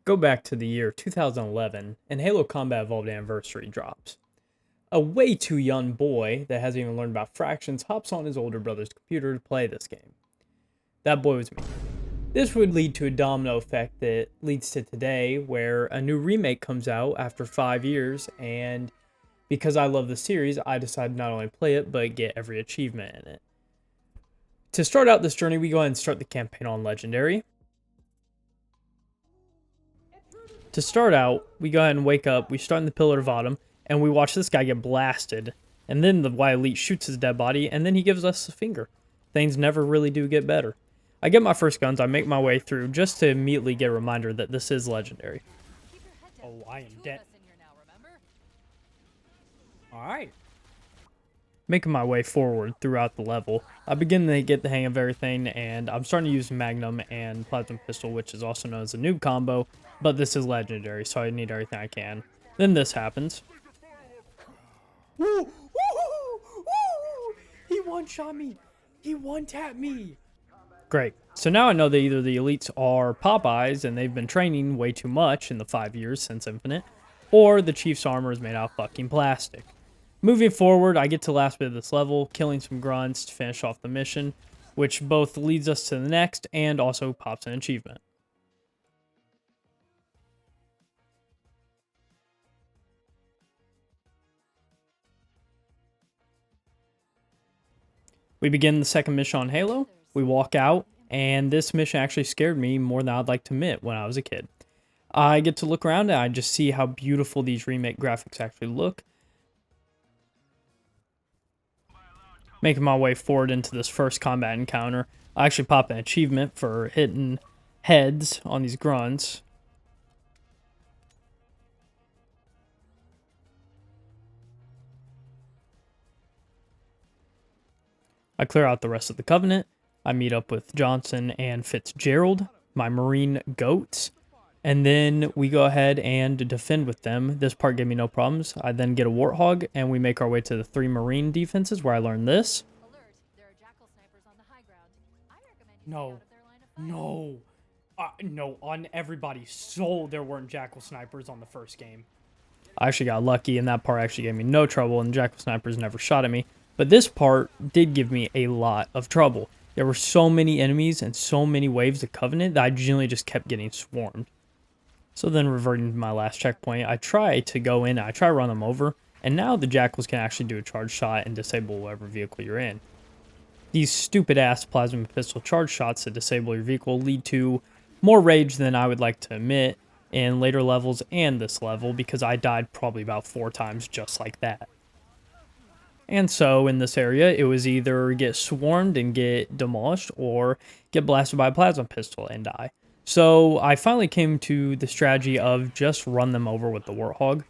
Go back to the year 2011, and Halo Combat Evolved Anniversary drops. A way too young boy that hasn't even learned about fractions hops on his older brother's computer to play this game. That boy was me. This would lead to a domino effect that leads to today, where a new remake comes out after 5 years, and because I love the series, I decided not only play it, but get every achievement in it. To start out this journey, we go ahead and start the campaign on Legendary. To start out, we go ahead and wake up, we start in the Pillar of Autumn, and we watch this guy get blasted. And then the Y Elite shoots his dead body, and then he gives us a finger. Things never really do get better. I get my first guns, I make my way through, just to immediately get a reminder that this is Legendary. Oh, I am dead. Alright. Making my way forward throughout the level, I begin to get the hang of everything, and I'm starting to use Magnum and Plasma Pistol, which is also known as a noob combo, but this is Legendary, so I need everything I can. Then this happens. Woo! Woo! He one-shot me! He one-tapped me! Great. So now I know that either the elites are Popeyes, and they've been training way too much in the 5 years since Infinite, or the Chief's armor is made out of fucking plastic. Moving forward, I get to the last bit of this level, killing some grunts to finish off the mission, which both leads us to the next and also pops an achievement. We begin the second mission on Halo, we walk out, and this mission actually scared me more than I'd like to admit when I was a kid. I get to look around and I just see how beautiful these remake graphics actually look. Making my way forward into this first combat encounter, I actually pop an achievement for hitting heads on these grunts. I clear out the rest of the Covenant. I meet up with Johnson and Fitzgerald, my Marine goats, and then we go ahead and defend with them. This part gave me no problems. I then get a Warthog, and we make our way to the 3 Marine defenses where I learned this. No. No, on everybody's soul there weren't Jackal Snipers on the first game. I actually got lucky, and that part actually gave me no trouble, and Jackal Snipers never shot at me. But this part did give me a lot of trouble. There were so many enemies and so many waves of Covenant that I generally just kept getting swarmed. So then reverting to my last checkpoint, I try to go in, I try to run them over, and now the Jackals can actually do a charge shot and disable whatever vehicle you're in. These stupid ass plasma pistol charge shots that disable your vehicle lead to more rage than I would like to admit in later levels and this level, because I died probably about 4 times just like that. And so in this area, it was either get swarmed and get demolished or get blasted by a plasma pistol and die. So I finally came to the strategy of just run them over with the Warthog.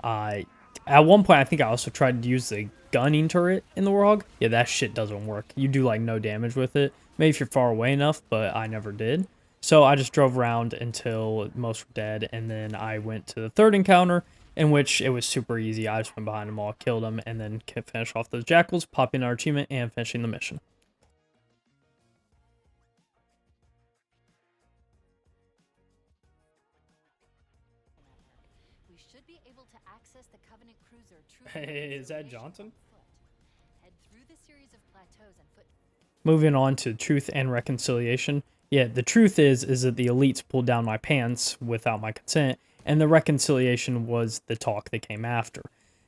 At one point, I think I also tried to use the gunning turret in the Warthog. Yeah, that shit doesn't work. You do like no damage with it. Maybe if you're far away enough, but I never did. So I just drove around until most were dead, and then I went to the third encounter, in which it was super easy. I just went behind them all, killed them, and then finish off those Jackals, popping our achievement, and finishing the mission. We should be able to access the Covenant cruiser. Hey, is that Johnson? Head through the series of plateaus and foot. Moving on to Truth and Reconciliation. Yeah, the truth is that the elites pulled down my pants without my consent, and the reconciliation was the talk that came after.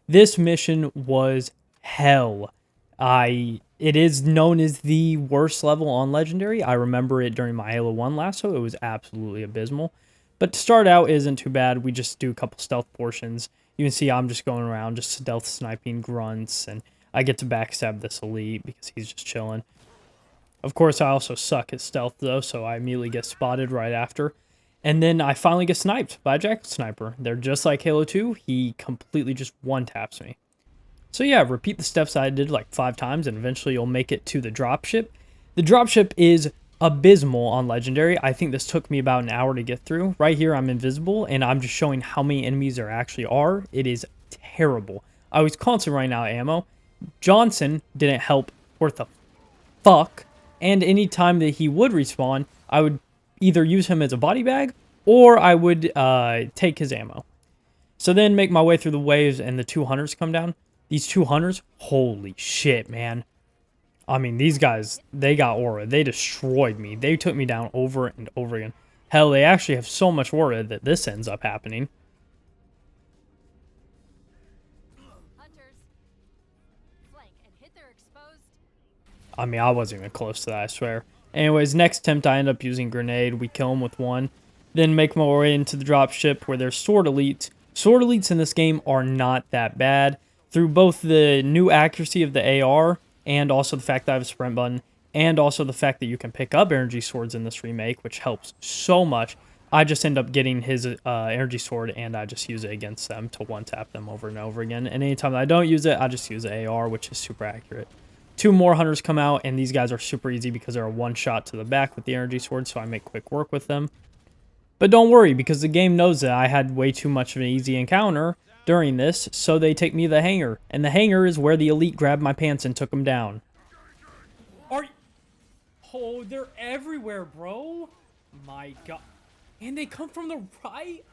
This mission was hell. It is known as the worst level on Legendary. I remember it during my Halo 1 lasso. It was absolutely abysmal. But to start out, isn't too bad. We just do a couple stealth portions. You can see I'm just going around, just stealth sniping grunts, and I get to backstab this elite because he's just chilling. Of course, I also suck at stealth, though, so I immediately get spotted right after. And then I finally get sniped by a Jackal Sniper. They're just like Halo 2. He completely just one-taps me. So yeah, repeat the steps I did like 5 times, and eventually you'll make it to the dropship. The dropship is abysmal on Legendary. I think this took me about an hour to get through. Right here, I'm invisible, and I'm just showing how many enemies there actually are. It is terrible. I was constantly running out of ammo. Johnson didn't help worth a fuck. And any time that he would respawn, I would either use him as a body bag or I would take his ammo. So then make my way through the waves and the 2 hunters come down. These 2 hunters, holy shit, man. I mean, these guys, they got aura. They destroyed me. They took me down over and over again. Hell, they actually have so much aura that this ends up happening. Hunters, flank and hit their exposed. I mean, I wasn't even close to that, I swear. Anyways, next attempt, I end up using grenade. We kill him with one. Then make my way into the dropship where there's sword elites. Sword elites in this game are not that bad. Through both the new accuracy of the AR and also the fact that I have a sprint button and also the fact that you can pick up energy swords in this remake, which helps so much. I just end up getting his energy sword and I just use it against them to one-tap them over and over again. And anytime that I don't use it, I just use the AR, which is super accurate. 2 more hunters come out, and these guys are super easy because they're a one-shot to the back with the energy sword, so I make quick work with them. But don't worry, because the game knows that I had way too much of an easy encounter during this, so they take me to the hangar. And the hangar is where the elite grabbed my pants and took them down. Oh, they're everywhere, bro. My god. And they come from the right?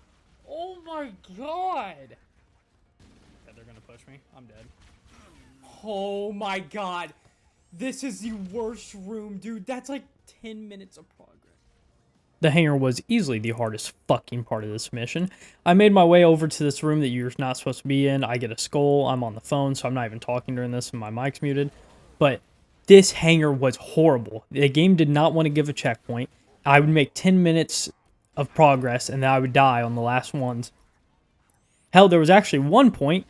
Oh my god. Yeah, they're gonna push me. I'm dead. Oh my god. This is the worst room, dude. That's like 10 minutes of progress. The hangar was easily the hardest fucking part of this mission. I made my way over to this room that you're not supposed to be in. I get a skull. I'm on the phone, so I'm not even talking during this, and my mic's muted. But this hangar was horrible. The game did not want to give a checkpoint. I would make 10 minutes of progress, and then I would die on the last ones. Hell, there was actually one point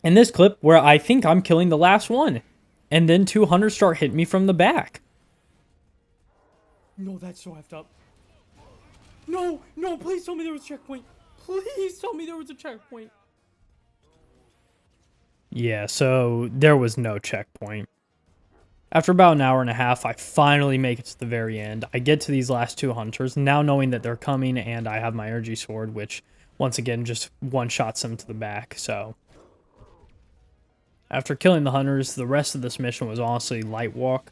in this clip where I think I'm killing the last one. And then 2 hunters start hitting me from the back. No, that's so effed up. No, no, please tell me there was a checkpoint. Please tell me there was a checkpoint. Yeah, so there was no checkpoint. After about an hour and a half, I finally make it to the very end. I get to these last 2 hunters, now knowing that they're coming, and I have my energy sword, which, once again, just one-shots them to the back, so. After killing the hunters, the rest of this mission was honestly light walk.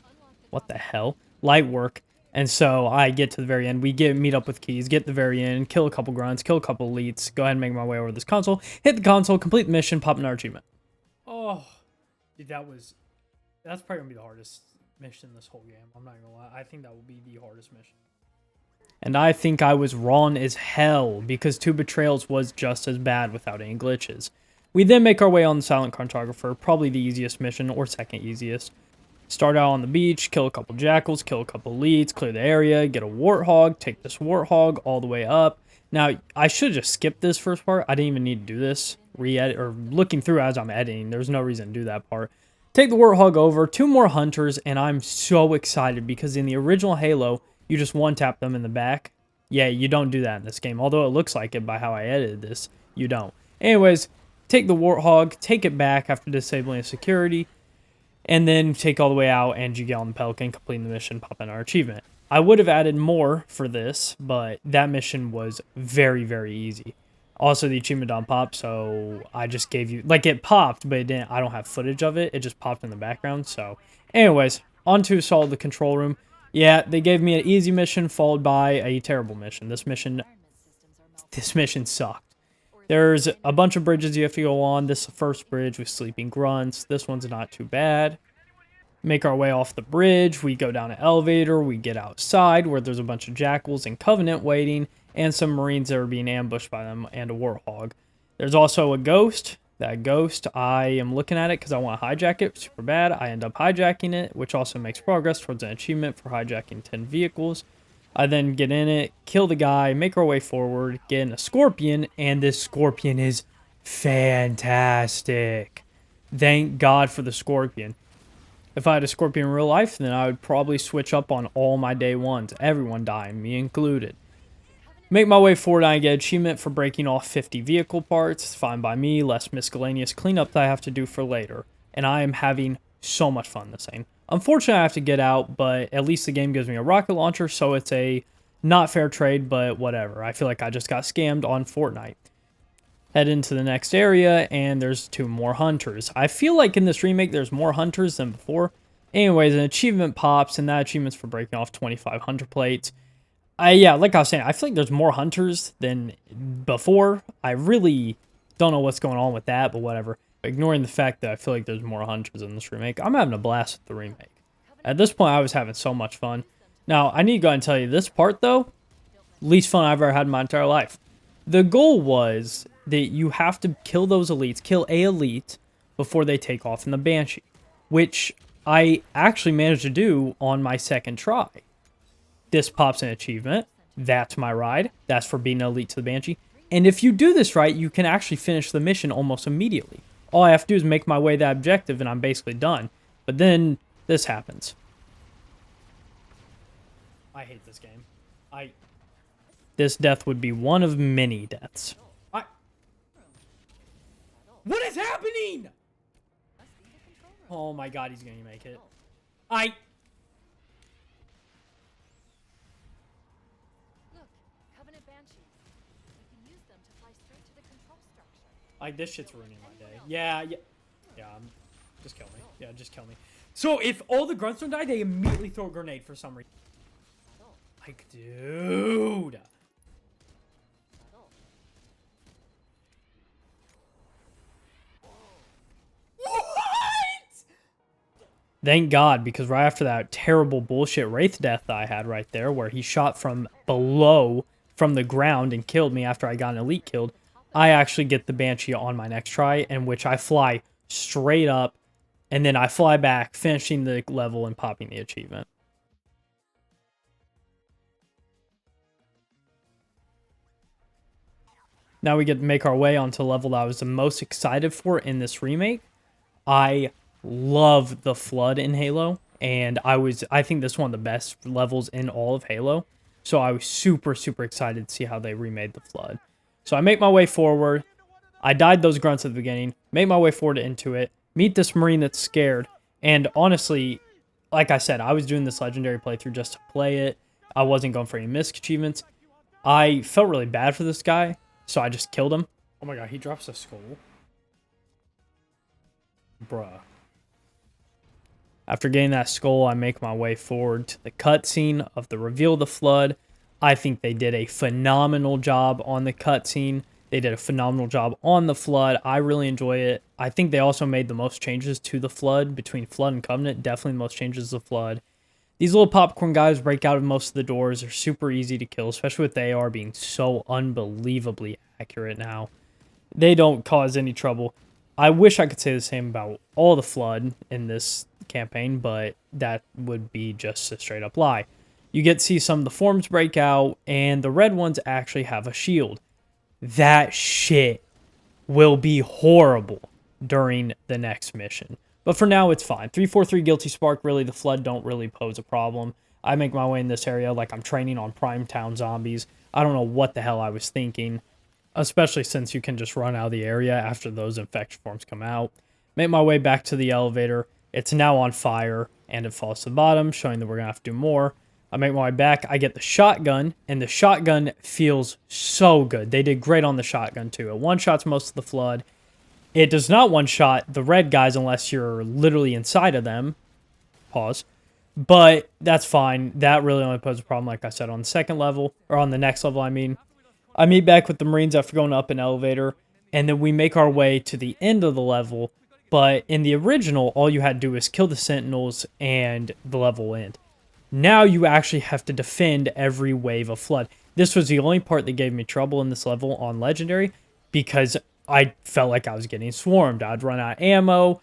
What the hell? Light work. And so I get to the very end. We meet up with keys, get to the very end, kill a couple grunts, kill a couple elites, go ahead and make my way over to this console, hit the console, complete the mission, pop another achievement. Oh, dude, that's probably gonna be the hardest mission in this whole game. I'm not gonna lie. I think that will be the hardest mission. And I think I was wrong as hell, because 2 Betrayals was just as bad without any glitches. We then make our way on the Silent Cartographer, probably the easiest mission, or second easiest. Start out on the beach, kill a couple jackals, kill a couple elites, clear the area, get a warthog, take this warthog all the way up. Now, I should have just skipped this first part. I didn't even need to do this. Re-edit, or looking through as I'm editing, there's no reason to do that part. Take the warthog over, 2 more hunters, and I'm so excited because in the original Halo, you just one-tap them in the back. Yeah, you don't do that in this game. Although it looks like it by how I edited this, you don't. Anyways, take the warthog, take it back after disabling security, and then take all the way out and you get on the Pelican, completing the mission, pop in our achievement. I would have added more for this, but that mission was very, very easy. Also, the achievement don't pop, so I just gave you, like, it popped, but it didn't, I don't have footage of it. It just popped in the background, so. Anyways, on to solve the control room. Yeah, they gave me an easy mission followed by a terrible mission. This mission sucked. There's a bunch of bridges you have to go on. This is the first bridge with sleeping grunts. This one's not too bad. Make our way off the bridge. We go down an elevator. We get outside where there's a bunch of jackals and Covenant waiting and some Marines that are being ambushed by them and a warthog. There's also a ghost. That ghost, I am looking at it because I want to hijack it super bad. I end up hijacking it, which also makes progress towards an achievement for hijacking 10 vehicles. I then get in it, kill the guy, make our way forward, get in a scorpion, and this scorpion is fantastic. Thank God for the scorpion. If I had a scorpion in real life, then I would probably switch up on all my day ones, everyone dying, me included. Make my way forward, and I get achievement for breaking off 50 vehicle parts. It's fine by me, less miscellaneous cleanup that I have to do for later. And I am having so much fun this thing. Unfortunately, I have to get out, but at least the game gives me a rocket launcher, so it's a not fair trade, but whatever. I feel like I just got scammed on Fortnite. Head into the next area, and there's 2 more hunters. I feel like in this remake, there's more hunters than before. Anyways, an achievement pops, and that achievement's for breaking off 25 hunter plates. Yeah, like I was saying, I feel like there's more hunters than before. I really don't know what's going on with that, but whatever. Ignoring the fact that I feel like there's more hunters in this remake, I'm having a blast with the remake. At this point, I was having so much fun. Now, I need to go and tell you, this part, though, least fun I've ever had in my entire life. The goal was that you have to kill those elites, kill a elite, before they take off in the Banshee, which I actually managed to do on my second try. This pops an achievement. That's my ride. That's for being an elite to the Banshee. And if you do this right, you can actually finish the mission almost immediately. All I have to do is make my way to that objective, and I'm basically done. But then this happens. I hate this game. This death would be one of many deaths. What is happening? Oh my god, he's gonna make it. Look, Covenant Banshees. You can use them to fly straight to the control structure. Like, this shit's ruining my day. Yeah. Just kill me. Yeah, just kill me. So, if all the grunts don't die, they immediately throw a grenade for some reason. Like, dude. Thank God, because right after that terrible bullshit Wraith death that I had right there, where he shot from below, from the ground, and killed me after I got an elite killed, I actually get the Banshee on my next try, in which I fly straight up, and then I fly back, finishing the level and popping the achievement. Now we get to make our way onto the level that I was the most excited for in this remake. I love the Flood in Halo, and I think this is one of the best levels in all of Halo. So I was super, super excited to see how they remade the Flood. So I make my way forward. I died those grunts at the beginning. Make my way forward into it. Meet this Marine that's scared. And honestly, like I said, I was doing this Legendary playthrough just to play it. I wasn't going for any misc achievements. I felt really bad for this guy, so I just killed him. Oh my god, he drops a skull. Bruh. After getting that skull, I make my way forward to the cutscene of the reveal of the Flood. I think they did a phenomenal job on the cutscene. They did a phenomenal job on the Flood. I really enjoy it. I think they also made the most changes to the Flood between Flood and Covenant. Definitely the most changes to the Flood. These little popcorn guys break out of most of the doors. They're super easy to kill, especially with the AR being so unbelievably accurate now. They don't cause any trouble. I wish I could say the same about all the Flood in this campaign, but that would be just a straight up lie. You get to see some of the forms break out, and the red ones actually have a shield. That shit will be horrible during the next mission. But for now, it's fine. 343 Guilty Spark, really, the Flood don't really pose a problem. I make my way in this area like I'm training on Prime Town zombies. I don't know what the hell I was thinking, especially since you can just run out of the area after those infection forms come out. Make my way back to the elevator. It's now on fire, and it falls to the bottom, showing that we're going to have to do more. I make my way back. I get the shotgun, and the shotgun feels so good. They did great on the shotgun, too. It one-shots most of the Flood. It does not one-shot the red guys unless you're literally inside of them. Pause. But that's fine. That really only poses a problem, like I said, on the second level, or on the next level, I mean. I meet back with the Marines after going up an elevator, and then we make our way to the end of the level. But in the original, all you had to do is kill the Sentinels and the level will end. Now you actually have to defend every wave of Flood. This was the only part that gave me trouble in this level on Legendary, because I felt like I was getting swarmed. I'd run out of ammo.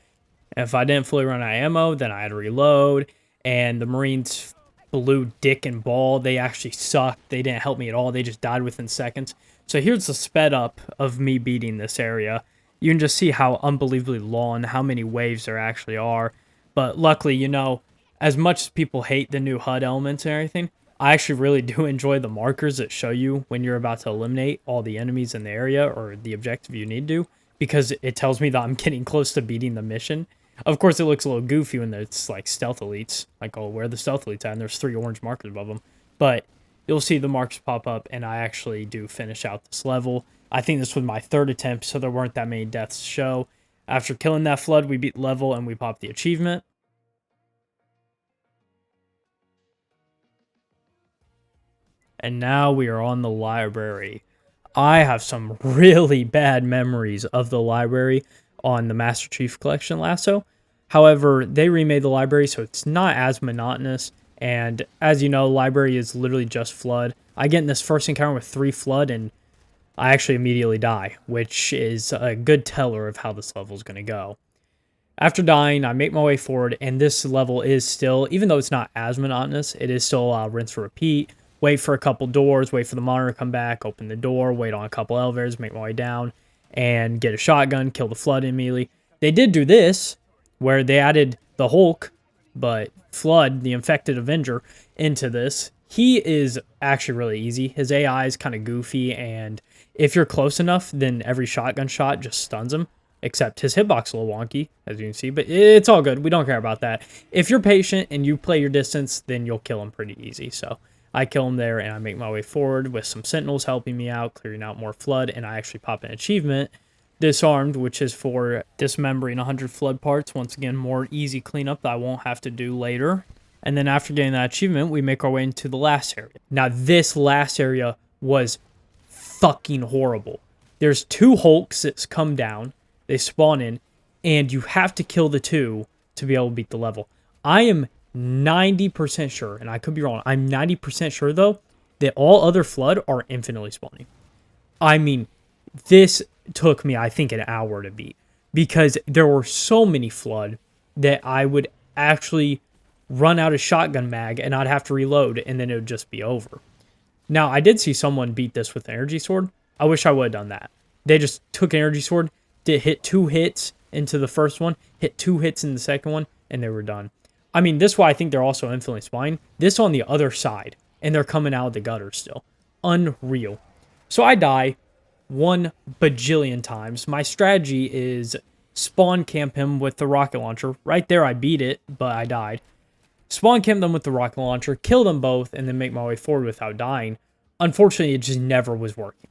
If I didn't fully run out of ammo, then I had to reload. And the Marines blew dick and ball. They actually sucked. They didn't help me at all. They just died within seconds. So here's the sped up of me beating this area. You can just see how unbelievably long, how many waves there actually are. But luckily, you know, as much as people hate the new HUD elements and everything, I actually really do enjoy the markers that show you when you're about to eliminate all the enemies in the area or the objective you need to, because it tells me that I'm getting close to beating the mission. Of course, it looks a little goofy when it's like stealth elites. Like, oh, where are the stealth elites at? And there's 3 orange markers above them. But you'll see the marks pop up, and I actually do finish out this level. I think this was my 3rd attempt, so there weren't that many deaths to show. After killing that Flood, we beat the level, and we popped the achievement. And now we are on the library. I have some really bad memories of the library on the Master Chief Collection Lasso. However, they remade the library so it's not as monotonous. And as you know, library is literally just flood. I get in this first encounter with 3 flood and I actually immediately die, which is a good teller of how this level is going to go. After dying, I make my way forward, and this level is still, even though it's not as monotonous, it is still rinse and repeat. Wait for a couple doors, wait for the monitor to come back, open the door, wait on a couple elevators, make my way down, and get a shotgun, kill the flood immediately. They did do this, where they added the Hulk, but Flood, the infected Avenger, into this. He is actually really easy. His AI is kind of goofy, and if you're close enough, then every shotgun shot just stuns him. Except his hitbox is a little wonky, as you can see, but it's all good. We don't care about that. If you're patient and you play your distance, then you'll kill him pretty easy. So I kill him there, and I make my way forward with some sentinels helping me out, clearing out more flood, and I actually pop an achievement, Disarmed, which is for dismembering 100 flood parts. Once again, more easy cleanup that I won't have to do later. And then after getting that achievement, we make our way into the last area. Now, this last area was fucking horrible. There's 2 Hulks that come down. They spawn in, and you have to kill the 2 to be able to beat the level. I am 90% sure, and I could be wrong, I'm 90% sure, though, that all other flood are infinitely spawning. I mean, this took me, I think, an hour to beat, because there were so many flood that I would actually run out of shotgun mag, and I'd have to reload, and then it would just be over. Now, I did see someone beat this with an energy sword. I wish I would have done that. They just took an energy sword, did hit 2 hits into the first one, hit 2 hits in the second one, and they were done. I mean, this is why I think they're also infinitely spawning. This on the other side, and they're coming out of the gutter still. Unreal. So I die 1 bajillion times. My strategy is spawn camp him with the rocket launcher. Right there, I beat it, but I died. Spawn camp them with the rocket launcher, kill them both, and then make my way forward without dying. Unfortunately, it just never was working.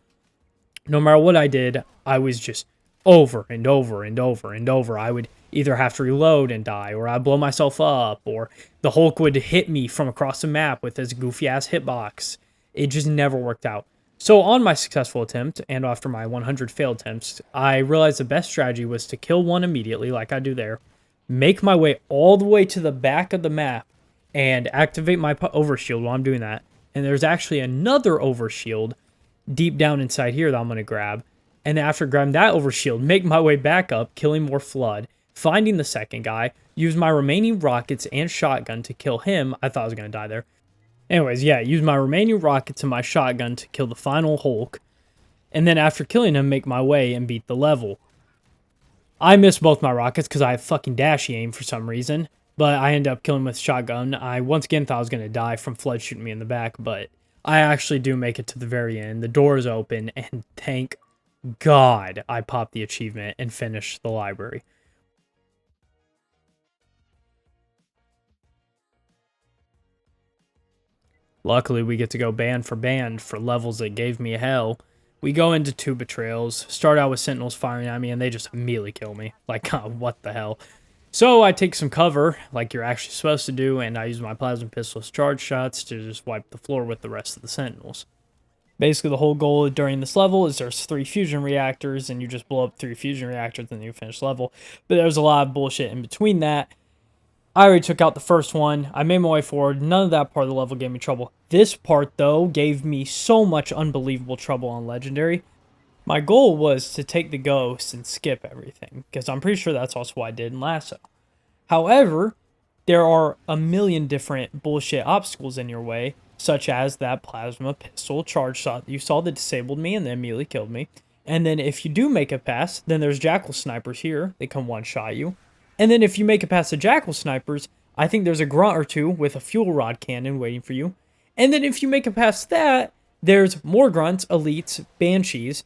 No matter what I did, I was just over and over and over and over. I would either have to reload and die, or I'd blow myself up, or the Hulk would hit me from across the map with his goofy-ass hitbox. It just never worked out. So on my successful attempt, and after my 100 failed attempts, I realized the best strategy was to kill one immediately, like I do there, make my way all the way to the back of the map, and activate my overshield while I'm doing that. And there's actually another overshield deep down inside here that I'm going to grab. And after grabbing that overshield, make my way back up, killing more flood, finding the second guy, use my remaining rockets and shotgun to kill him. I thought I was going to die there. Anyways, yeah, use my remaining rockets and my shotgun to kill the final Hulk. And then after killing him, make my way and beat the level. I missed both my rockets because I have fucking dashy aim for some reason. But I ended up killing him with shotgun. I once again thought I was going to die from flood shooting me in the back. But I actually do make it to the very end. The door is open, and thank God I popped the achievement and finished the library. Luckily, we get to go band for band for levels that gave me hell. We go into 2 Betrayals, start out with Sentinels firing at me, and they just immediately kill me. Like, what the hell? So I take some cover, like you're actually supposed to do, and I use my plasma pistol's charge shots to just wipe the floor with the rest of the Sentinels. Basically, the whole goal during this level is there's 3 fusion reactors, and you just blow up 3 fusion reactors, and you finish the level. But there's a lot of bullshit in between that. I already took out the first one. I made my way forward. None of that part of the level gave me trouble. This part, though, gave me so much unbelievable trouble on Legendary. My goal was to take the ghost and skip everything, because I'm pretty sure that's also what I did in Lasso. However, there are a million different bullshit obstacles in your way, such as that plasma pistol charge shot you saw that disabled me and then immediately killed me. And then if you do make it past, then there's jackal snipers here. They come one-shot you. And then if you make it past the jackal snipers, I think there's a grunt or 2 with a fuel rod cannon waiting for you. And then if you make it past that, there's more grunts, elites, banshees.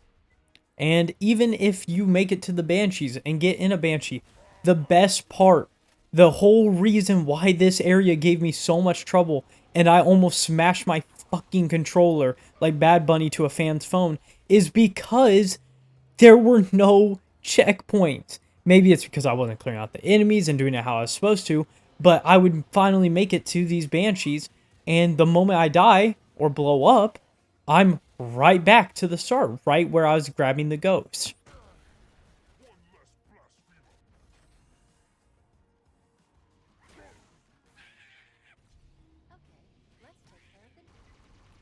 And even if you make it to the banshees and get in a banshee, the best part, the whole reason why this area gave me so much trouble and I almost smashed my fucking controller like Bad Bunny to a fan's phone is because there were no checkpoints. Maybe it's because I wasn't clearing out the enemies and doing it how I was supposed to, but I would finally make it to these banshees, and the moment I die, or blow up, I'm right back to the start, right where I was grabbing the ghost.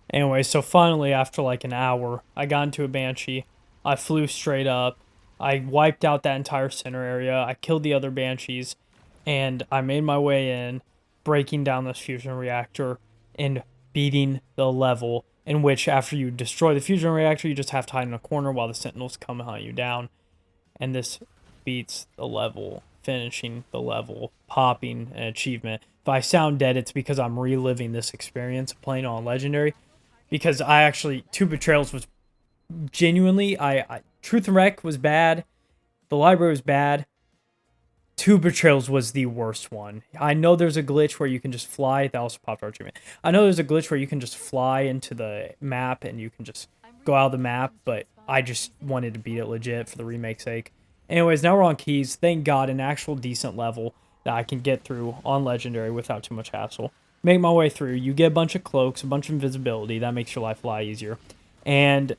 Anyway, so finally, after like an hour, I got into a Banshee. I flew straight up. I wiped out that entire center area. I killed the other Banshees. And I made my way in, breaking down this fusion reactor and beating the level in which after you destroy the fusion reactor, you just have to hide in a corner while the Sentinels come and hunt you down. And this beats the level, finishing the level, popping an achievement. If I sound dead, it's because I'm reliving this experience of playing on Legendary. Because I actually, 2 Betrayals was genuinely, Truth and Wreck was bad. The library was bad. 2 Betrayals was the worst one. I know there's a glitch where you can just fly. That also popped our achievement. I know there's a glitch where you can just fly into the map and you can just go out of the map, but I just wanted to beat it legit for the remake's sake. Anyways, now we're on Keys. Thank God, an actual decent level that I can get through on Legendary without too much hassle. Make my way through. You get a bunch of cloaks, a bunch of invisibility. That makes your life a lot easier. And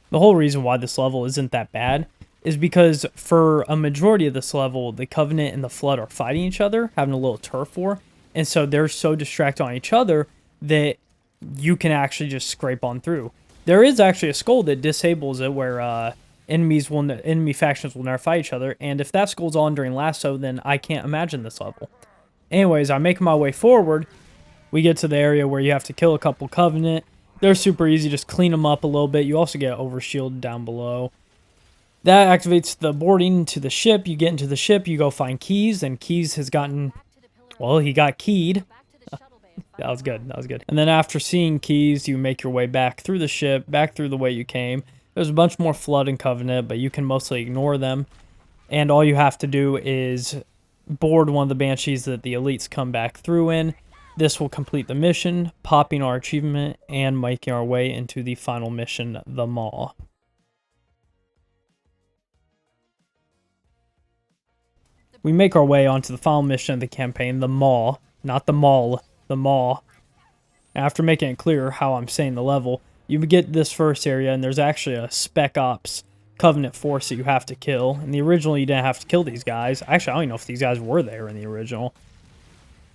the whole reason why this level isn't that bad is because for a majority of this level, the Covenant and the Flood are fighting each other, having a little turf war. And so they're so distracted on each other that you can actually just scrape on through. There is actually a skull that disables it where enemy factions will never fight each other. And if that skull's on during Lasso, then I can't imagine this level. Anyways, I'm making my way forward. We get to the area where you have to kill a couple Covenant. They're super easy, just clean them up a little bit. You also get overshielded down below. That activates the boarding to the ship. You get into the ship, you go find Keys, and Keys has gotten, well, he got keyed. That was good, that was good. And then after seeing Keys, you make your way back through the ship, back through the way you came. There's a bunch more Flood and Covenant, but you can mostly ignore them. And all you have to do is board one of the Banshees that the elites come back through in. This will complete the mission, popping our achievement, and making our way into the final mission, the Maw. We make our way onto the final mission of the campaign, the Maw, not the Mall, the Maw. After making it clear how I'm saying the level, you get this first area, and there's actually a Spec Ops Covenant force that you have to kill. In the original, you didn't have to kill these guys. Actually, I don't even know if these guys were there in the original.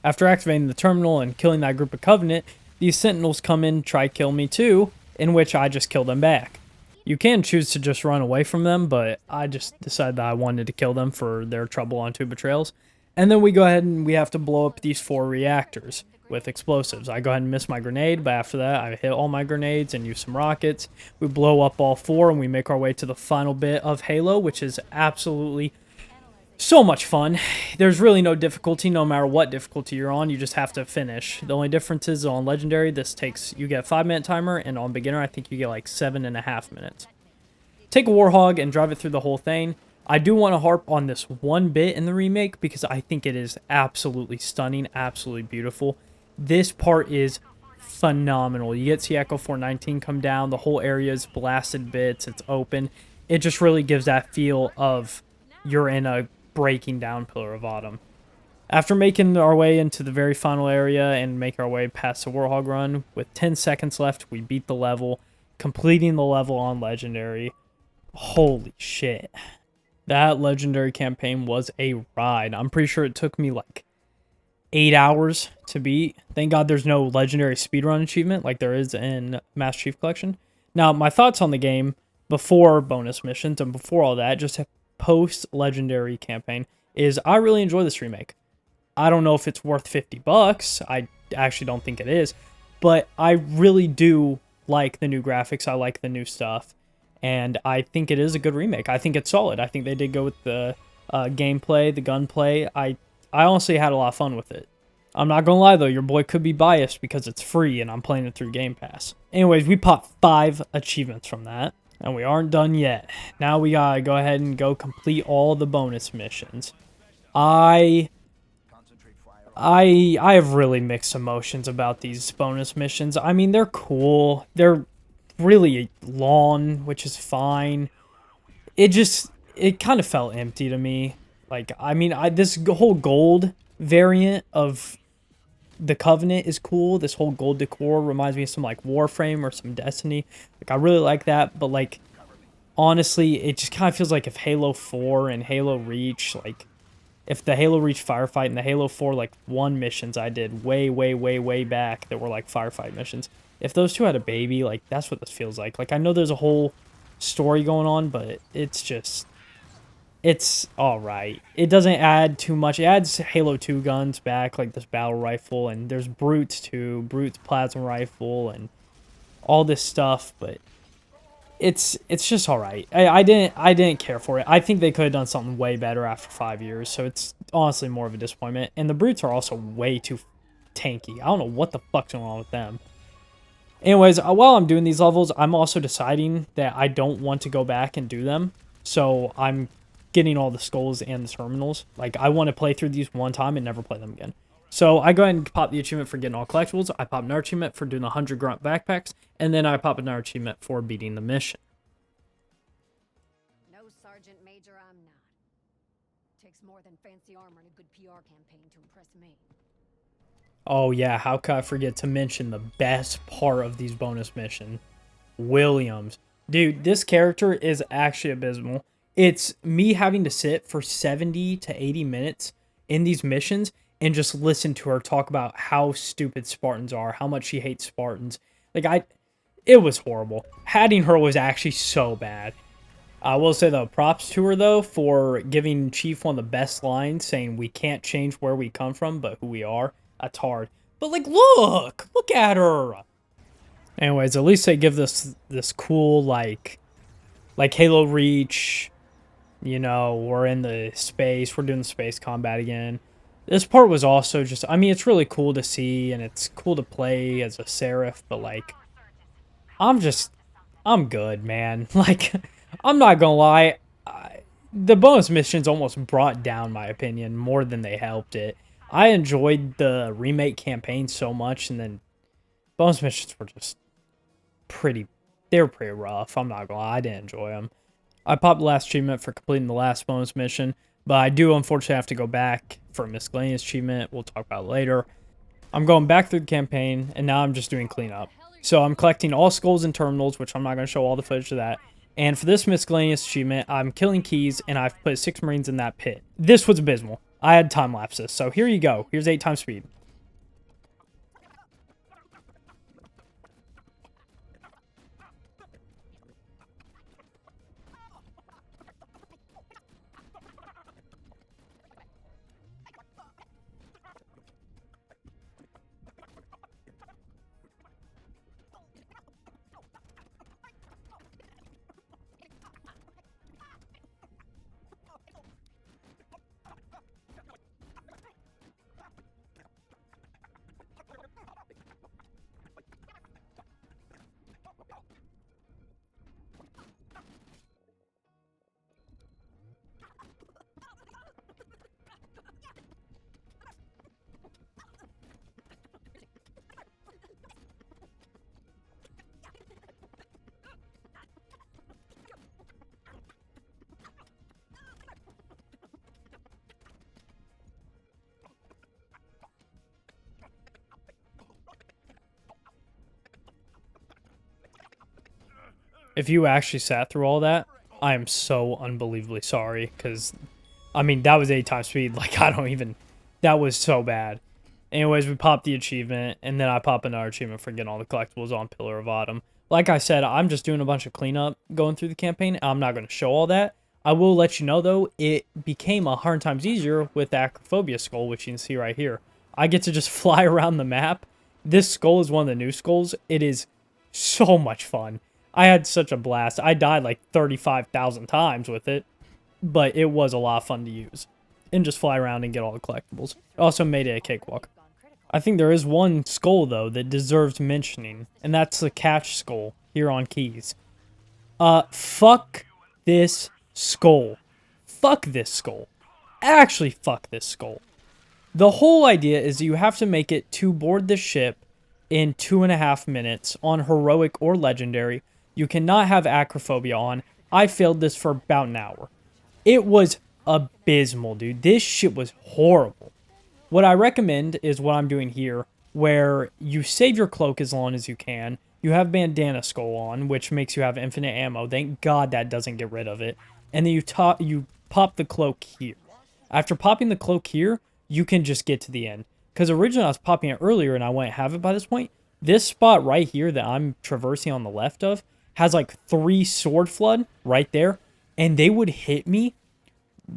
After activating the terminal and killing that group of Covenant, these Sentinels come in, try kill me too, in which I just kill them back. You can choose to just run away from them, but I just decided that I wanted to kill them for their trouble on 2 Betrayals. And then we go ahead and we have to blow up these 4 reactors with explosives. I go ahead and miss my grenade, but after that I hit all my grenades and use some rockets. We blow up all 4 and we make our way to the final bit of Halo, which is absolutely so much fun. There's really no difficulty, no matter what difficulty you're on, you just have to finish. The only difference is on Legendary, you get a 5-minute timer, and on Beginner, I think you get like 7.5 minutes. Take a Warhog and drive it through the whole thing. I do want to harp on this one bit in the remake, because I think it is absolutely stunning, absolutely beautiful. This part is phenomenal. You get to see Echo 419 come down, the whole area is blasted bits, it's open. It just really gives that feel of you're in a breaking down Pillar of Autumn. After making our way into the very final area and make our way past the Warhog run, with 10 seconds left, we beat the level, completing the level on Legendary. Holy shit. That Legendary campaign was a ride. I'm pretty sure it took me like 8 hours to beat. Thank God there's no Legendary speedrun achievement like there is in Master Chief Collection. Now, my thoughts on the game before bonus missions and before all that, just post-Legendary campaign, is I really enjoy this remake. I don't know if it's worth $50. I actually don't think it is. But I really do like the new graphics. I like the new stuff. And I think it is a good remake. I think it's solid. I think they did go with the gameplay, the gunplay. I honestly had a lot of fun with it. I'm not going to lie, though. Your boy could be biased because it's free and I'm playing it through Game Pass. Anyways, we popped 5 achievements from that. And we aren't done yet. Now we gotta go ahead and go complete all the bonus missions. I have really mixed emotions about these bonus missions. I mean, they're cool. They're really long, which is fine. It kind of felt empty to me. Like, I mean, this whole gold variant of the Covenant is cool. This whole gold decor reminds me of some like Warframe or some Destiny. Like I really like that, but like honestly, it just kind of feels like if Halo 4 and Halo Reach, like if the Halo Reach firefight and the Halo 4 like 1 missions I did way back that were like firefight missions, if those two had a baby, like that's what this feels like. Like I know there's a whole story going on, but it's just it's all right. It doesn't add too much. It adds Halo 2 guns back, like this battle rifle, and there's Brutes too, Brutes plasma rifle, and all this stuff. But it's just all right. I didn't care for it. I think they could have done something way better after 5 years. So it's honestly more of a disappointment. And the Brutes are also way too tanky. I don't know what the fuck's going on with them. Anyways, while I'm doing these levels, I'm also deciding that I don't want to go back and do them. So I'm getting all the skulls and the terminals. Like, I want to play through these one time and never play them again. So I go ahead and pop the achievement for getting all collectibles. I pop another achievement for doing the 100 grunt backpacks. And then I pop another achievement for beating the mission. No Sergeant Major, I'm not. Takes more than fancy armor and a good PR campaign to impress me. Oh yeah, how could I forget to mention the best part of these bonus missions? Williams. Dude, this character is actually abysmal. It's me having to sit for 70 to 80 minutes in these missions and just listen to her talk about how stupid Spartans are, how much she hates Spartans. Like, it was horrible. Having her was actually so bad. I will say, though, props to her, though, for giving Chief one of the best lines, saying we can't change where we come from, but who we are. That's hard. But, like, look at her. Anyways, at least they give this cool, like Halo Reach, you know, we're in the space, we're doing the space combat again. This part was also just, I mean, it's really cool to see, and it's cool to play as a Seraph, but, like, I'm good, man. Like, I'm not gonna lie, the bonus missions almost brought down my opinion more than they helped it. I enjoyed the remake campaign so much, and then bonus missions were just they were pretty rough. I'm not gonna lie, I didn't enjoy them. I popped the last achievement for completing the last bonus mission, but I do unfortunately have to go back for a miscellaneous achievement. We'll talk about it later. I'm going back through the campaign, and now I'm just doing cleanup. So I'm collecting all skulls and terminals, which I'm not going to show all the footage of that. And for this miscellaneous achievement, I'm killing keys, and I've put 6 Marines in that pit. This was abysmal. I had time lapses, so here you go. Here's 8 times speed. If you actually sat through all that, I am so unbelievably sorry, because, I mean, that was 8 times speed. Like, that was so bad. Anyways, we popped the achievement, and then I pop another achievement for getting all the collectibles on Pillar of Autumn. Like I said, I'm just doing a bunch of cleanup going through the campaign. I'm not going to show all that. I will let you know, though, it became 100 times easier with the Acrophobia skull, which you can see right here. I get to just fly around the map. This skull is one of the new skulls. It is so much fun. I had such a blast. I died like 35,000 times with it, but it was a lot of fun to use. And just fly around and get all the collectibles. It also made it a cakewalk. I think there is one skull, though, that deserves mentioning, and that's the catch skull here on Keys. Fuck this skull. Fuck this skull. Actually, fuck this skull. The whole idea is you have to make it to board the ship in 2.5 minutes on heroic or legendary. You cannot have acrophobia on. I failed this for about an hour. It was abysmal, dude. This shit was horrible. What I recommend is what I'm doing here, where you save your cloak as long as you can. You have bandana skull on, which makes you have infinite ammo. Thank God that doesn't get rid of it. And then you pop the cloak here. After popping the cloak here, you can just get to the end. Because originally I was popping it earlier and I wouldn't have it by this point. This spot right here that I'm traversing on the left of has like 3 sword flood right there. And they would hit me.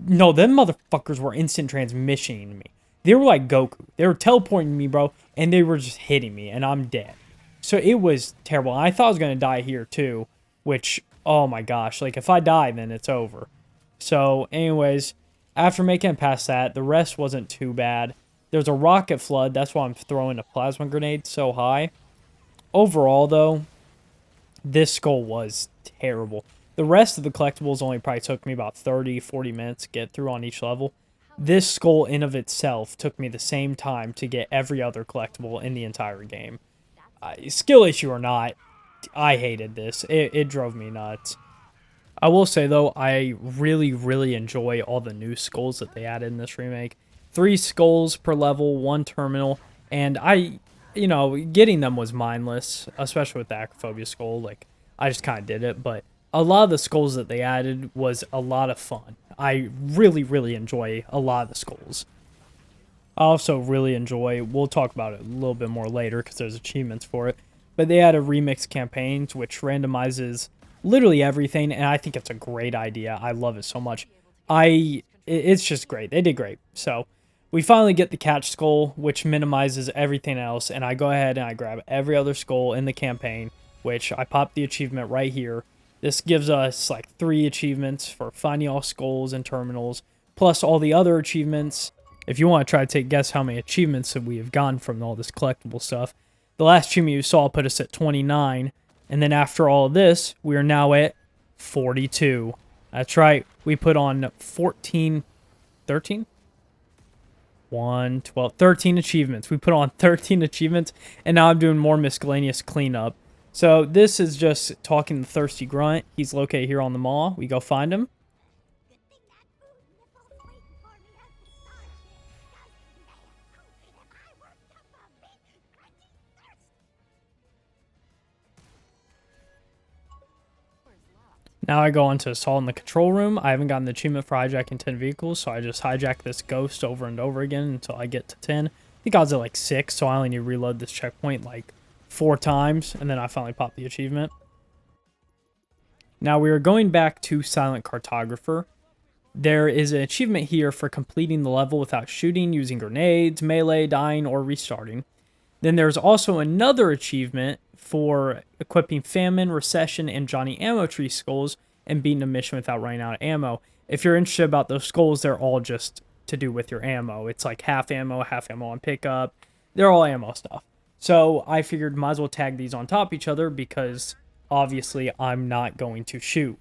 No, them motherfuckers were instant transmissioning me. They were like Goku. They were teleporting me, bro. And they were just hitting me. And I'm dead. So it was terrible. I thought I was going to die here too. Which, oh my gosh. Like if I die, then it's over. So anyways, after making it past that, the rest wasn't too bad. There's a rocket flood. That's why I'm throwing a plasma grenade so high. Overall, though, this skull was terrible. The rest of the collectibles only probably took me about 30, 40 minutes to get through on each level. This skull in of itself took me the same time to get every other collectible in the entire game. Skill issue or not, I hated this. It drove me nuts. I will say, though, I really, really enjoy all the new skulls that they added in this remake. 3 skulls per level, 1 terminal, and getting them was mindless, especially with the Acrophobia skull. Like, I just kind of did it, but a lot of the skulls that they added was a lot of fun. I really, really enjoy a lot of the skulls. I also really enjoy, we'll talk about it a little bit more later because there's achievements for it, but they added remix campaigns, which randomizes literally everything, and I think it's a great idea. I love it so much. It's just great. They did great. So we finally get the catch skull, which minimizes everything else, and I go ahead and I grab every other skull in the campaign, which I pop the achievement right here. This gives us like 3 achievements for finding all skulls and terminals, plus all the other achievements. If you want to try to guess how many achievements that we have gotten from all this collectible stuff, the last achievement you saw put us at 29, and then after all of this, we are now at 42. That's right, we put on 13? 1, 12, 13 achievements. We put on 13 achievements, and now I'm doing more miscellaneous cleanup. So this is just talking to Thirsty Grunt. He's located here on the mall. We go find him. Now I go on to assault in the control room. I haven't gotten the achievement for hijacking 10 vehicles, so I just hijack this ghost over and over again until I get to 10. I think I was at like 6, so I only need to reload this checkpoint like 4 times, and then I finally pop the achievement. Now we are going back to Silent Cartographer. There is an achievement here for completing the level without shooting, using grenades, melee, dying, or restarting. Then there's also another achievement for equipping Famine, Recession, and Johnny Ammo Tree skulls and beating a mission without running out of ammo. If you're interested about those skulls, they're all just to do with your ammo. It's like half ammo on pickup. They're all ammo stuff. So I figured might as well tag these on top of each other because obviously I'm not going to shoot.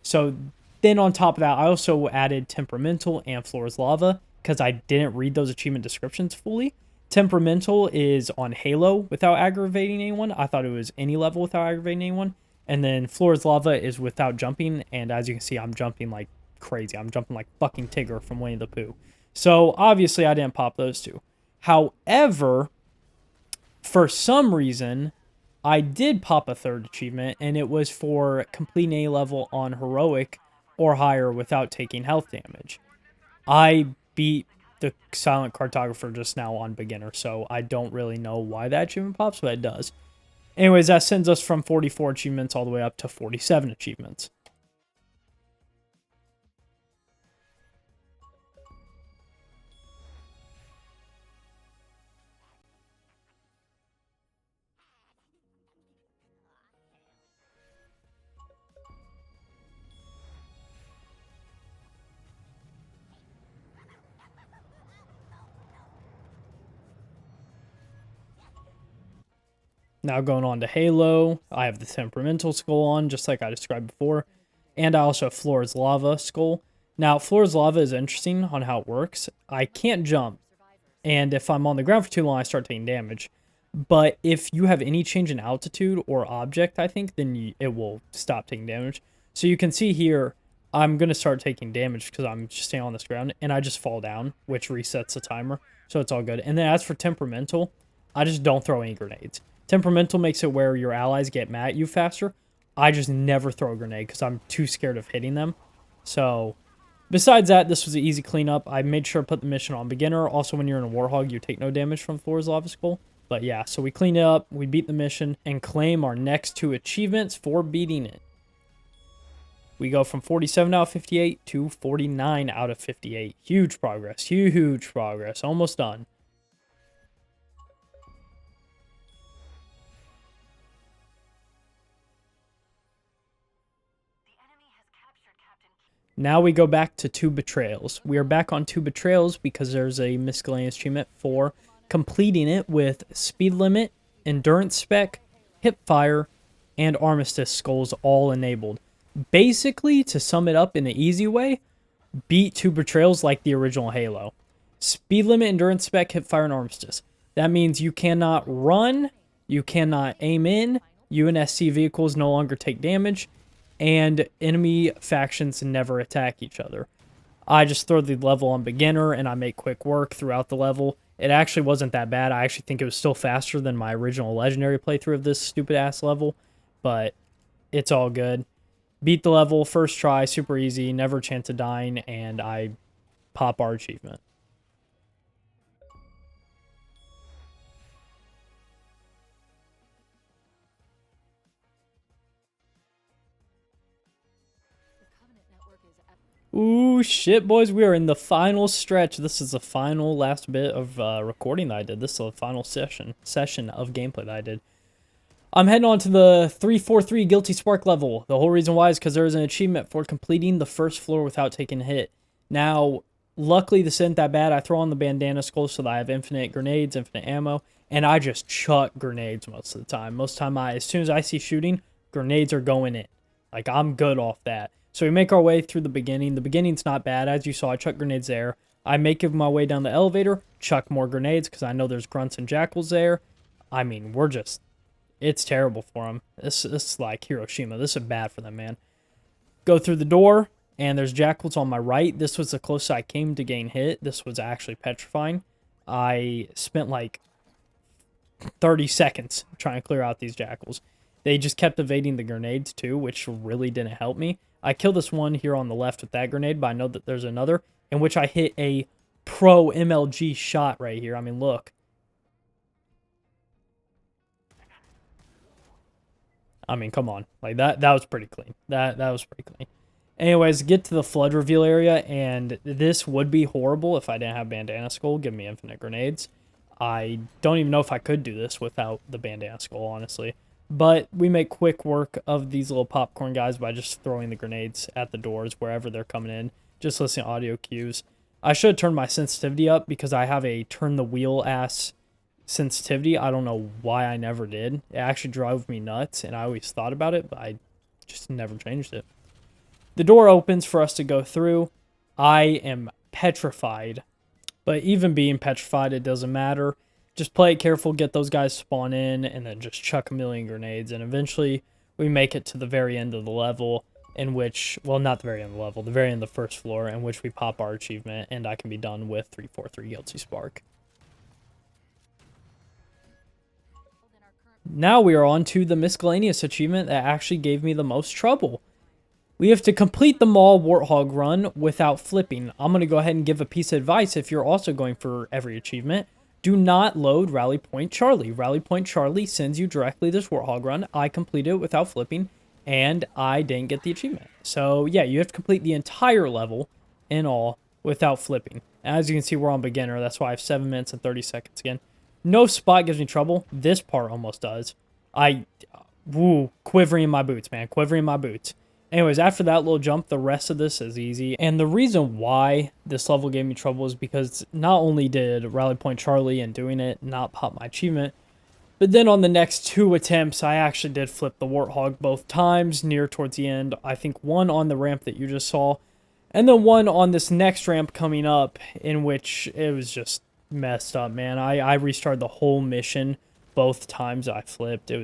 So then on top of that, I also added Temperamental and Floor's Lava because I didn't read those achievement descriptions fully. Temperamental is on Halo without aggravating anyone. I thought it was any level without aggravating anyone. And then Floor's Lava is without jumping. And as you can see, I'm jumping like crazy. I'm jumping like fucking Tigger from Winnie the Pooh. So obviously I didn't pop those 2. However, for some reason, I did pop a 3rd achievement. And it was for completing a level on Heroic or higher without taking health damage. I beat the Silent Cartographer just now on beginner, so I don't really know why that achievement pops, but it does. Anyways, that sends us from 44 achievements all the way up to 47 achievements. Now going on to Halo, I have the Temperamental skull on, just like I described before. And I also have Floor's Lava skull. Now, Floor's Lava is interesting on how it works. I can't jump, and if I'm on the ground for too long, I start taking damage. But if you have any change in altitude or object, I think, then it will stop taking damage. So you can see here, I'm going to start taking damage because I'm just staying on this ground, and I just fall down, which resets the timer. so it's all good. And then as for temperamental, I just don't throw any grenades. Temperamental makes it where your allies get mad at you faster. I just never throw a grenade because I'm too scared of hitting them. So besides that, this was an easy cleanup. I made sure to put the mission on beginner. Also, when you're in a Warhog, you take no damage from Floor's Lava Skull. But yeah, so we cleaned it up, we beat the mission, and claim our next 2 achievements for beating it. We go from 47 out of 58 to 49 out of 58. Huge progress, huge progress. Almost done. Now we go back to 2 Betrayals. We are back on 2 Betrayals because there's a miscellaneous achievement for completing it with speed limit, endurance spec, hip fire, and armistice skulls all enabled. Basically, to sum it up in an easy way, beat 2 Betrayals like the original Halo. Speed limit, endurance spec, hip fire, and armistice. That means you cannot run, you cannot aim in, UNSC vehicles no longer take damage, and enemy factions never attack each other. I just throw the level on beginner and I make quick work throughout the level. It actually wasn't that bad. I actually think it was still faster than my original legendary playthrough of this stupid ass level, but it's all good. Beat the level, first try, super easy, never chance of dying, and I pop our achievement. Ooh, shit, boys. We are in the final stretch. This is the final last bit of recording that I did. This is the final session of gameplay that I did. I'm heading on to the 343 Guilty Spark level. The whole reason why is because there is an achievement for completing the first floor without taking a hit. Now, luckily, this isn't that bad. I throw on the bandana skull so that I have infinite grenades, infinite ammo, and I just chuck grenades most of the time. Most of the time, as soon as I see shooting, grenades are going in. Like, I'm good off that. So we make our way through the beginning. The beginning's not bad. As you saw, I chuck grenades there. I make my way down the elevator, chuck more grenades because I know there's grunts and jackals there. I mean, we're just... It's terrible for them. This is like Hiroshima. This is bad for them, man. Go through the door, and there's jackals on my right. This was the closest I came to getting hit. This was actually petrifying. I spent like 30 seconds trying to clear out these jackals. They just kept evading the grenades too, which really didn't help me. I killed this one here on the left with that grenade, but I know that there's another in which I hit a pro MLG shot right here. I mean, look. I mean, come on. Like, that was pretty clean. That was pretty clean. Anyways, get to the flood reveal area, and this would be horrible if I didn't have Bandana Skull give me infinite grenades. I don't even know if I could do this without the Bandana Skull, honestly. But we make quick work of these little popcorn guys by just throwing the grenades at the doors wherever they're coming in. Just listening to audio cues. I should have turned my sensitivity up because I have a turn the wheel ass sensitivity. I don't know why I never did. It actually drove me nuts, and I always thought about it, but I just never changed it. The door opens for us to go through. I am petrified, but even being petrified, it doesn't matter. Just play it careful, get those guys spawn in, and then just chuck a million grenades, and eventually we make it to the very end of the level, in which, well, not the very end of the level, the very end of the first floor, in which we pop our achievement, and I can be done with 343 Guilty Spark. Now we are on to the miscellaneous achievement that actually gave me the most trouble. We have to complete the mall Warthog run without flipping. I'm going to go ahead and give a piece of advice if you're also going for every achievement. Do not load Rally Point Charlie. Rally Point Charlie sends you directly this Warthog run. I completed it without flipping, and I didn't get the achievement. So yeah, you have to complete the entire level in all without flipping. As you can see, we're on beginner. That's why I have 7 minutes and 30 seconds again. No spot gives me trouble. This part almost does. Quivering in my boots, man. Quivering in my boots. Anyways, after that little jump, the rest of this is easy. And the reason why this level gave me trouble is because not only did Rally Point Charlie and doing it not pop my achievement, but then on the next 2 attempts, I actually did flip the Warthog both times near towards the end. I think one on the ramp that you just saw, and then one on this next ramp coming up, in which it was just messed up, man. I restarted the whole mission both times I flipped. It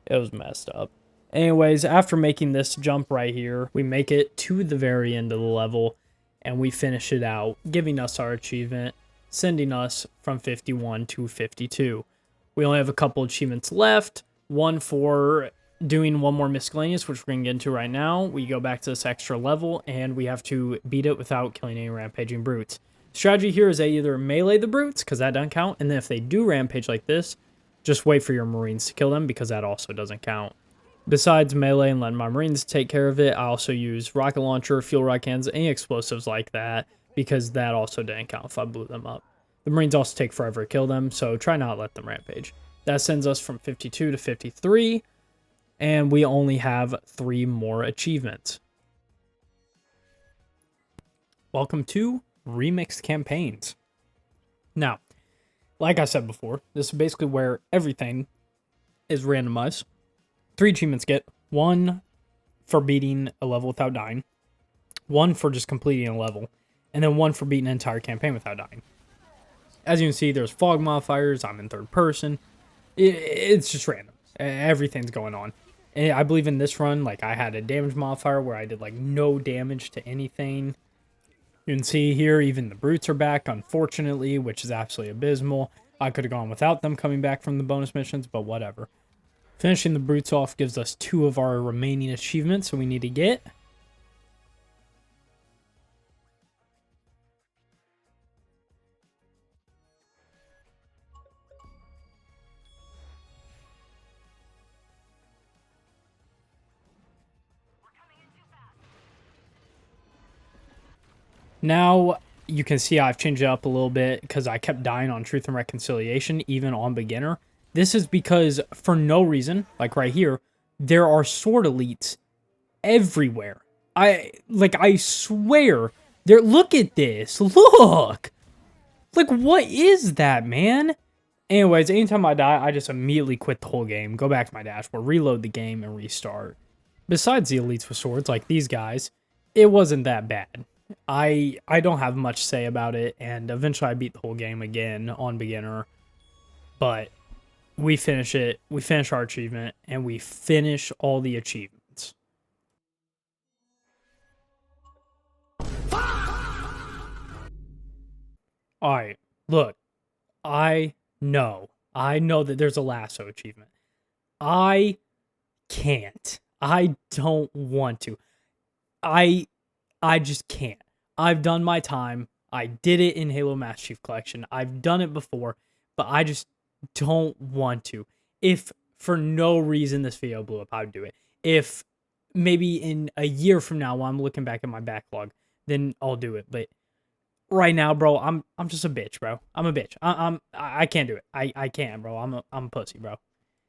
was messed up. Anyways, after making this jump right here, we make it to the very end of the level, and we finish it out, giving us our achievement. sending us from 51 to 52. We only have a couple achievements left. One for doing one more miscellaneous, which we're going to get into right now. We go back to this extra level, and we have to beat it without killing any rampaging brutes. Strategy here is they either melee the brutes, because that doesn't count, and then if they do rampage like this, just wait for your marines to kill them, because that also doesn't count. Besides melee and letting my marines take care of it, I also use rocket launcher, fuel rod cannons, any explosives like that, because that also didn't count if I blew them up. The marines also take forever to kill them, so try not to let them rampage. That sends us from 52 to 53, and we only have 3 more achievements. Welcome to Remix Campaigns. Now, like I said before, this is basically where everything is randomized. 3 achievements get 1 for beating a level without dying, 1 for just completing a level, and then 1 for beating an entire campaign without dying. As you can see, there's fog modifiers. I'm in third person. It's just random. Everything's going on. And I believe in this run, like, I had a damage modifier where I did, like, no damage to anything. You can see here, even the brutes are back, unfortunately, which is absolutely abysmal. I could have gone without them coming back from the bonus missions, but whatever. Finishing the brutes off gives us 2 of our remaining achievements, so we need to get. Now, you can see I've changed it up a little bit because I kept dying on Truth and Reconciliation, even on beginner. This is because, for no reason, like right here, there are sword elites everywhere. I swear, there. Look at this. Look! Like, what is that, man? Anyways, anytime I die, I just immediately quit the whole game, go back to my dashboard, reload the game, and restart. Besides the elites with swords, like these guys, it wasn't that bad. I don't have much to say about it, and eventually I beat the whole game again on beginner. But we finish it, we finish our achievement, and we finish all the achievements. Alright, look, I know that there's a lasso achievement. I can't. I don't want to. I just can't. I've done my time. I did it in Halo Master Chief Collection. I've done it before, but I just don't want to. If for no reason this video blew up, I would do it. If maybe in a year from now, while I'm looking back at my backlog, then I'll do it. But right now, bro, I'm just a bitch, bro. I'm a bitch. I can't do it. I can't, bro. I'm a pussy, bro.